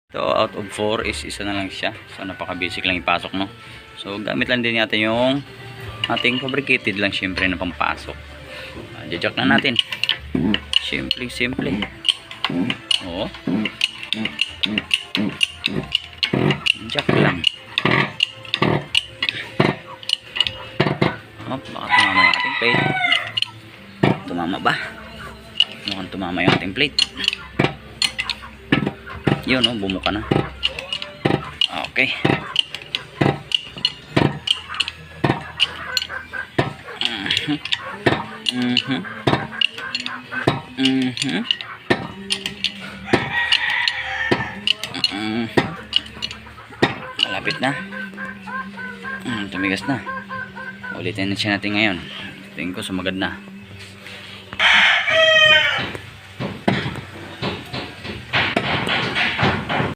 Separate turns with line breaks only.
So out of 4 is isa na lang siya. So napaka basic lang ipasok, no. So gamit lang din natin yung ating fabricated lang syempre na pampasok. Jack na natin. Simple. Oo. Jack lang. Oh, baka tumama yung ating plate. Tumama ba? Mukhang tumama yung ating plate. Yun, oh, bumuka na. Okay. Malapit na. Tumigas na. Ulitin na siya natin ngayon. Tingin ko sumagad na.